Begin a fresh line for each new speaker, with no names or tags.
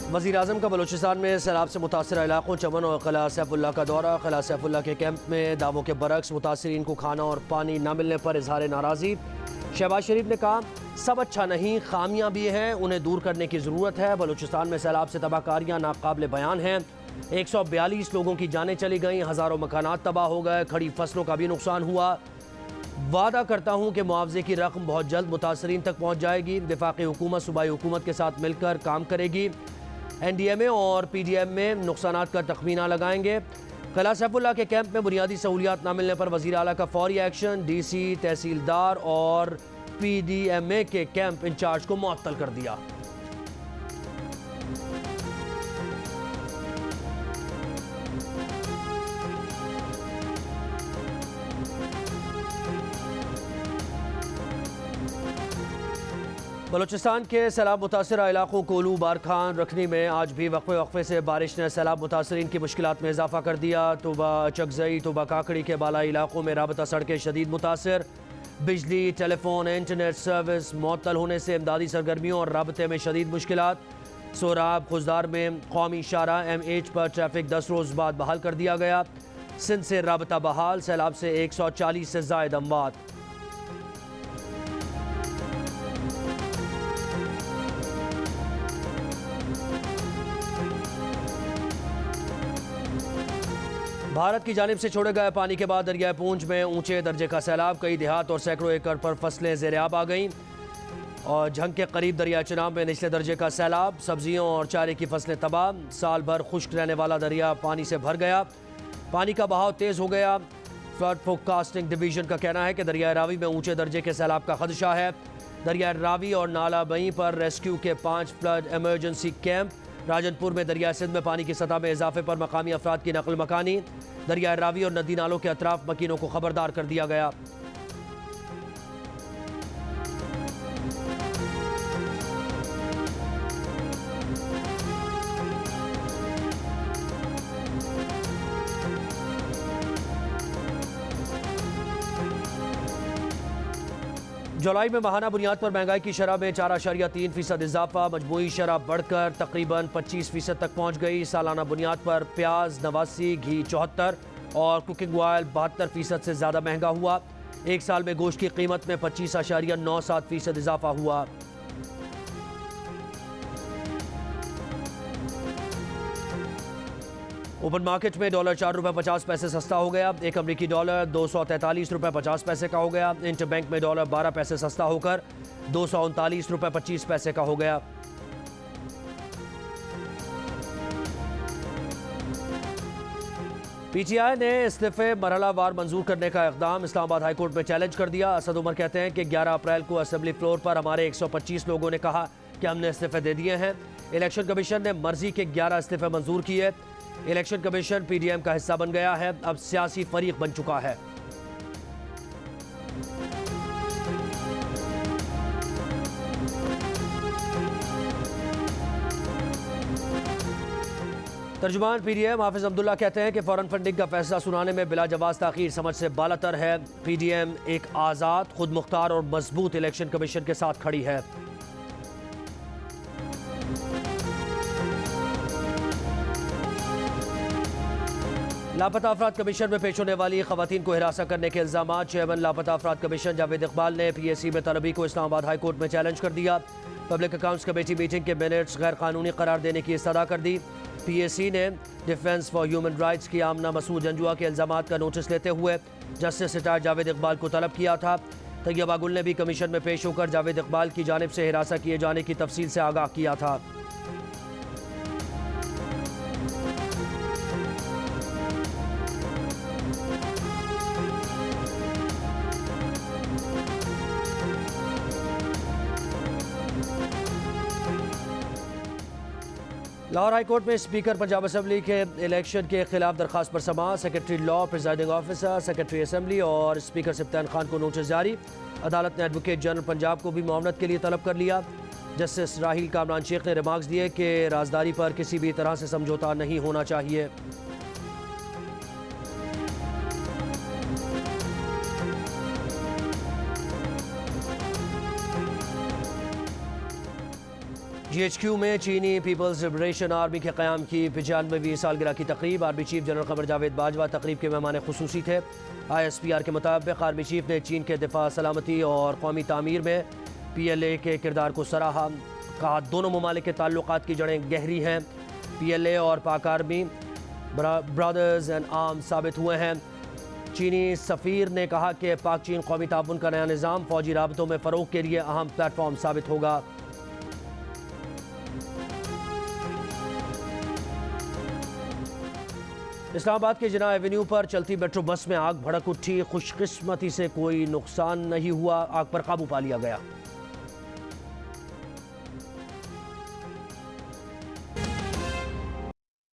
वज़ीर-ए-आज़म का बलूचिस्तान में सैलाब से मुतासर इलाकों चमन और किला सैफुल्लाह का दौरा। किला सैफुल्लाह के कैंप में दावों के बरक्स मुतासरीन को खाना और पानी न मिलने पर इजहार नाराज़ी। शहबाज शरीफ ने कहा सब अच्छा नहीं, खामियां भी हैं, उन्हें दूर करने की ज़रूरत है। बलूचिस्तान में सैलाब से तबाहकारियाँ नाकाबिल बयान हैं। 142 लोगों की जानें चली गईं, हज़ारों मकानात तबाह हो गए, खड़ी फसलों का भी नुकसान हुआ। वादा करता हूँ कि मुआवजे की रकम बहुत जल्द मुतासरीन तक पहुँच जाएगी। वफाकी हुकूमत सूबाई हुकूमत के साथ मिलकर काम करेगी। NDMA और PDM में नुकसानात का तखमीना लगाएंगे। किला सैफुल्लाह के कैंप में बुनियादी सहूलियात न मिलने पर वज़ीर आला का फौरी एक्शन। DC, तहसीलदार और PDMA के कैंप इंचार्ज को मुअत्तल कर दिया। बलूचिस्तान के सैलाब मुतासर इलाकों कोलू, बारखान, रखनी में आज भी वक्फे से बारिश ने सैलाब मुतासरीन की मुश्किलात में इजाफा कर दिया। तोबा चकजई, तोबा काकड़ी के बालाई इलाकों में राबता सड़कें शदीद मुतासर। बिजली, टेलीफोन, इंटरनेट सर्विस मुअत्तल होने से इमदादी सरगर्मियों और राबते में शदीद मुश्किलात। सोराब खुजदार में कौमी शाहरा MH पर ट्रैफिक 10 रोज़ बाद बहाल कर दिया गया। सिंध से राबता बहाल, सैलाब से 140 से ज़ायद अमवात। भारत की जानिब से छोड़े गए पानी के बाद दरियाए पूंछ में ऊंचे दर्जे का सैलाब। कई देहात और सैकड़ों एकड़ पर फसलें ज़ेर-ए-आब आ गईं और झंग के करीब दरिया चिनाब में निचले दर्जे का सैलाब। सब्जियों और चारे की फसलें तबाह। साल भर खुश्क रहने वाला दरिया पानी से भर गया। पानी का बहाव तेज़ हो गया। फ्लड फोरकास्टिंग डिवीज़न का कहना है कि दरिया रावी में ऊंचे दर्जे के सैलाब का खदशा है। दरिया रावी और नाला बई पर रेस्क्यू के 5 फ्लड एमरजेंसी कैंप। राजनपुर में दरिया सिंध में पानी की सतह में इजाफे पर मकामी अफराद की नकल मकानी। दरिया रावी और नदी नालों के अतराफ मकीनों को खबरदार कर दिया गया। जुलाई में माहाना बुनियाद पर महंगाई की शरह में 4.3% इजाफा। मजमूई शरह बढ़कर तकरीबन 25% तक पहुँच गई। सालाना बुनियाद पर प्याज 89, घी 74 और कुकिंग ऑयल 72% से ज़्यादा महंगा हुआ। एक साल में गोश्त की कीमत में 25.97% इजाफा हुआ। ओपन मार्केट में डॉलर 4 रुपये 50 पैसे सस्ता हो गया। एक अमरीकी डॉलर 243 रुपये 50 पैसे का हो गया। इंटरबैंक में डॉलर 12 पैसे सस्ता होकर 239 रुपये 25 पैसे का हो गया। PTI ने इस्तीफे मरहलावार मंजूर करने का इक़दाम इस्लामाबाद हाईकोर्ट में चैलेंज कर दिया। असद उमर कहते हैं कि 11 अप्रैल को असेंबली फ्लोर पर हमारे 125 लोगों ने कहा कि हमने इस्तीफे दे दिए हैं। इलेक्शन कमीशन ने मर्जी के 11 इस्तीफे मंजूर किए। इलेक्शन कमीशन PDM का हिस्सा बन गया है, अब सियासी फरीक बन चुका है। तर्जुमान PDM हाफिज अब्दुल्ला कहते हैं कि फौरन फंडिंग का फैसला सुनाने में बिला जवाज ताखीर समझ से बालातर है। PDM एक आज़ाद, खुद मुख्तार और मजबूत इलेक्शन कमीशन के साथ खड़ी है। लापता अफराद कमीशन में पेश होने वाली खवातीन को हिरासत करने के इल्जाम। चेयरमैन लापता अफराद कमीशन जावेद इकबाल ने PAC में तलबी को इस्लामाबाद हाई कोर्ट में चैलेंज कर दिया। पब्लिक अकाउंट्स कमेटी मीटिंग के मिनट्स गैर कानूनी करार देने की इस्तदा कर दी। PAC ने डिफेंस फॉर ह्यूमन राइट्स की आमना मसूद जंजुआ के इल्जाम का नोटिस लेते हुए जस्टिस रिटायर्ड जावेद इकबाल को तलब किया था। तैयबा गुल ने भी कमीशन में पेश होकर जावेद इकबाल की जानिब से हिरासत किए जाने की तफसील से आगाह किया था। लाहौर हाईकोर्ट में स्पीकर पंजाब असम्बली के इलेक्शन के खिलाफ दरखास्त पर समाअत। Secretary law, presiding officer, secretary assembly और स्पीकर सिप्तान खान को नोटिस जारी। अदालत ने एडवोकेट जनरल पंजाब को भी मुआवनत के लिए तलब कर लिया। जस्टिस राहील कामरान शेख ने रिमार्क्स दिए कि राजदारी पर किसी भी तरह से समझौता नहीं होना चाहिए। GHQ में चीनी पीपल्स लिबरेशन आर्मी के क़याम की 95वीं सालगिरह की तकरीब। Army chief general Qamar Javed Bajwa तकरीब के मेहमान खुसूसी थे। ISPR के मुताबिक आर्मी चीफ ने चीन के दिफा, सलामती और कौमी तामीर में PLA के किरदार को सराहा। कहा दोनों ममालिक के ताल्लुकात की जड़ें गहरी हैं। PLA और पाक आर्मी ब्रदर्स एंड आर्म साबित हुए हैं। चीनी सफ़ीर ने कहा कि पाक चीन कौमी ताउन का नया निज़ाम फ़ौजी राबतों में फ़रोग के लिए अहम प्लेटफॉर्म साबित होगा। इस्लामाबाद के जिना एवेन्यू पर चलती मेट्रो बस में आग भड़क उठी। खुशकिस्मती से कोई नुकसान नहीं हुआ। आग पर काबू पा लिया गया।